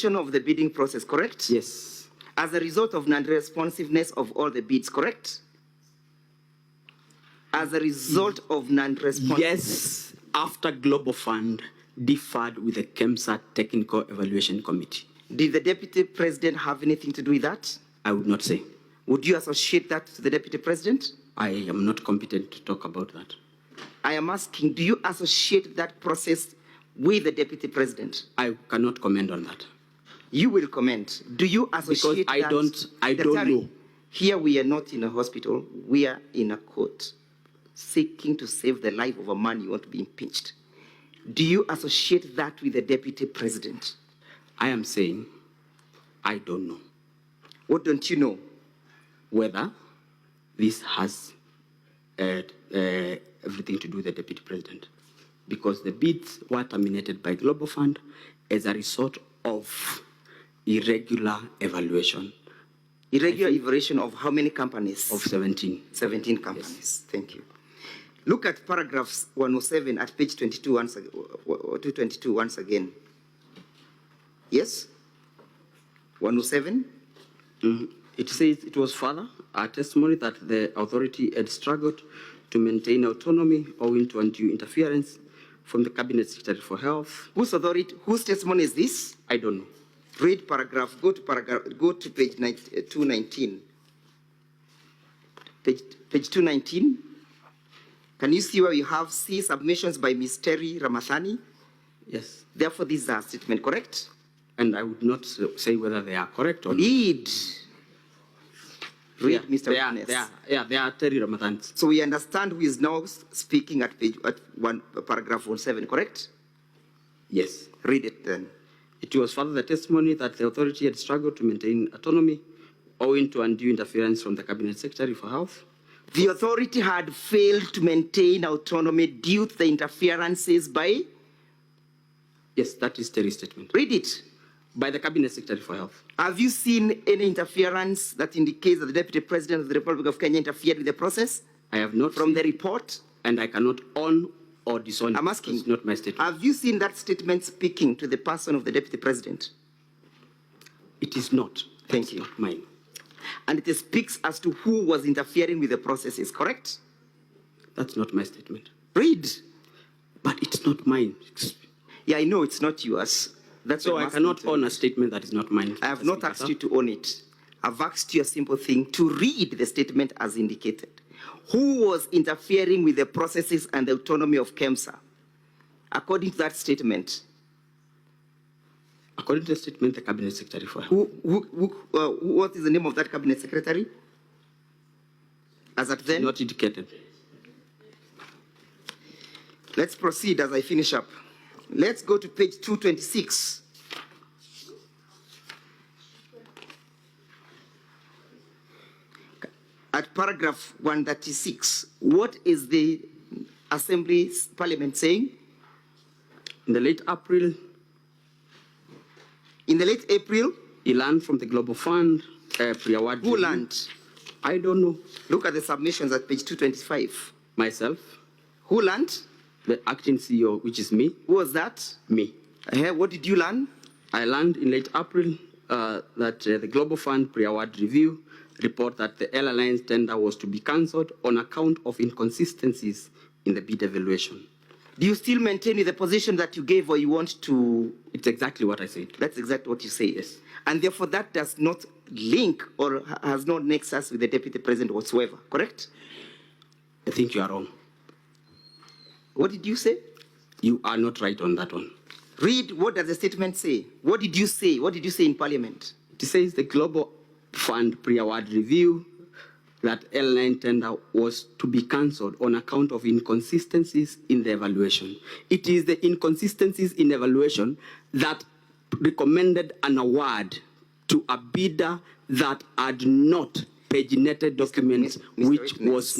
of the bidding process, correct? Yes. As a result of non-responsiveness of all the bids, correct? As a result of non-responsiveness. Yes, after Global Fund differed with the KEMSA Technical Evaluation Committee. Did the Deputy President have anything to do with that? I would not say. Would you associate that to the Deputy President? I am not competent to talk about that. I am asking, do you associate that process with the Deputy President? I cannot comment on that. You will comment. Do you associate because I don't know. Here we are not in a hospital. We are in a court seeking to save the life of a man you want to be impeached. Do you associate that with the Deputy President? I am saying I don't know. What don't you know? Whether this has everything to do with the Deputy President. Because the bids were terminated by Global Fund as a result of irregular evaluation. Irregular evaluation of how many companies? Of 17. 17 companies. Yes. Thank you. Look at paragraphs 107 at page 22 once, 222 once again. Yes? 107? It says it was further a testimony that the authority had struggled to maintain autonomy owing to undue interference from the Cabinet Secretary for Health. Whose authority, whose testimony is this? I don't know. Read paragraph, go to page 219. Page 219. Can you see where you have C, submissions by Ms. Terry Ramathani? Yes. Therefore, these are statement correct? And I would not say whether they are correct or not. Read, Mr. Witness. They are Terry Ramathani. So we understand who is now speaking at paragraph 17, correct? Yes. Read it then. It was further the testimony that the authority had struggled to maintain autonomy owing to undue interference from the Cabinet Secretary for Health. The authority had failed to maintain autonomy due to the interferences by? Yes, that is Terry's statement. Read it. By the Cabinet Secretary for Health. Have you seen any interference that indicates that the Deputy President of the Republic of Kenya interfered with the process? I have not. From the report? And I cannot own or disown. I'm asking. It's not my statement. Have you seen that statement speaking to the person of the Deputy President? It is not. Thank you. Not mine. And it speaks as to who was interfering with the processes, correct? That's not my statement. Read. But it's not mine. Yeah, I know it's not yours. That's so I cannot own a statement that is not mine. I have not asked you to own it. I've asked you a simple thing, to read the statement as indicated. Who was interfering with the processes and the autonomy of KEMSA? According to that statement. According to the statement, the Cabinet Secretary for Health. What is the name of that Cabinet Secretary? As at then? Not indicated. Let's proceed as I finish up. Let's go to page 226. At paragraph 136, what is the Assembly Parliament saying? In the late April. In the late April? He learned from the Global Fund pre-award. Who learned? I don't know. Look at the submissions at page 225. Myself. Who learned? The acting CEO, which is me. Who was that? Me. What did you learn? I learned in late April that the Global Fund pre-award review report that the airline's tender was to be cancelled on account of inconsistencies in the bid evaluation. Do you still maintain the position that you gave, or you want to? It's exactly what I said. That's exactly what you say. Yes. And therefore that does not link or has no nexus with the Deputy President whatsoever, correct? I think you are wrong. What did you say? You are not right on that one. Read, what does the statement say? What did you say? What did you say in Parliament? It says the Global Fund pre-award review that airline tender was to be cancelled on account of inconsistencies in the evaluation. It is the inconsistencies in evaluation that recommended an award to a bidder that had not paginated documents, which was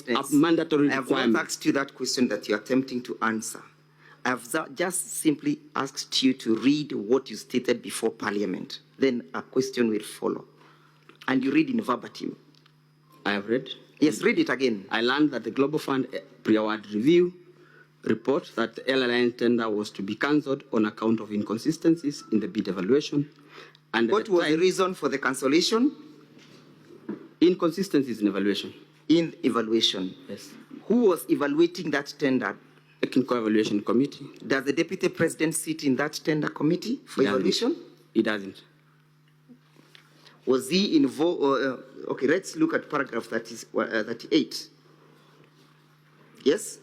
a mandatory requirement. I have not asked you that question that you're attempting to answer. I've just simply asked you to read what you stated before Parliament. Then a question will follow. And you read in verbatim. I have read? Yes, read it again. I learned that the Global Fund pre-award review report that the LLN tender was to be cancelled on account of inconsistencies in the bid evaluation. And What was the reason for the cancellation? Inconsistencies in evaluation. In evaluation. Yes. Who was evaluating that tender? Technical Evaluation Committee. Does the Deputy President sit in that tender committee for evaluation? He doesn't. Was he involved? Okay, let's look at paragraph 38. Yes?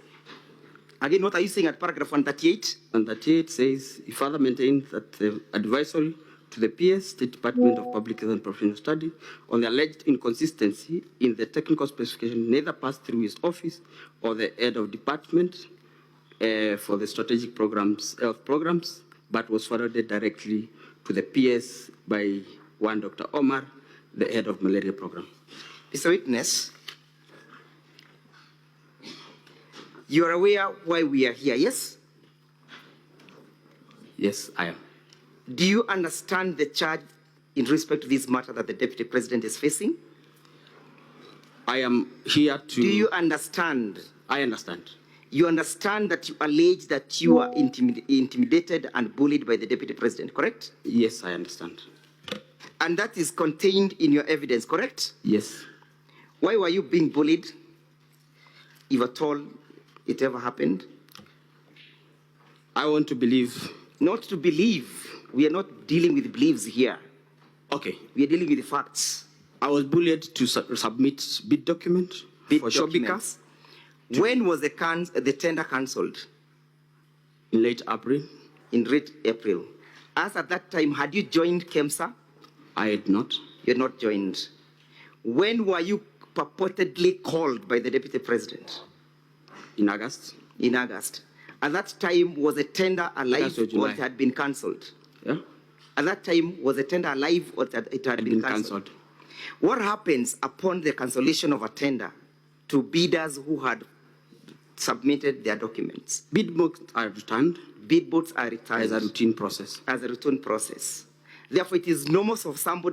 Again, what are you saying at paragraph 138? 138 says, he further maintains that the advisory to the PS, State Department of Public Health and Professional Study, on the alleged inconsistency in the technical specification neither passed through his office or the head of department for the strategic health programs, but was forwarded directly to the PS by one Dr. Omar, the head of malaria program. Mr. Witness, you are aware why we are here, yes? Yes, I am. Do you understand the charge in respect to this matter that the Deputy President is facing? I am here to... Do you understand? I understand. You understand that you allege that you are intimidated and bullied by the Deputy President, correct? Yes, I understand. And that is contained in your evidence, correct? Yes. Why were you being bullied, if at all it ever happened? I want to believe... Not to believe. We are not dealing with beliefs here. Okay. We are dealing with the facts. I was bullied to submit bid document for Shobika. When was the tender cancelled? In late April. In late April. As at that time, had you joined KEMSA? I had not. You had not joined. When were you purportedly called by the Deputy President? In August. In August. At that time, was the tender alive or it had been cancelled? Yeah. At that time, was the tender alive or it had been cancelled? What happens upon the cancellation of a tender to bidders who had submitted their documents? Bid books are returned. Bid books are returned. As a routine process. As a routine process. Therefore, it is normal of somebody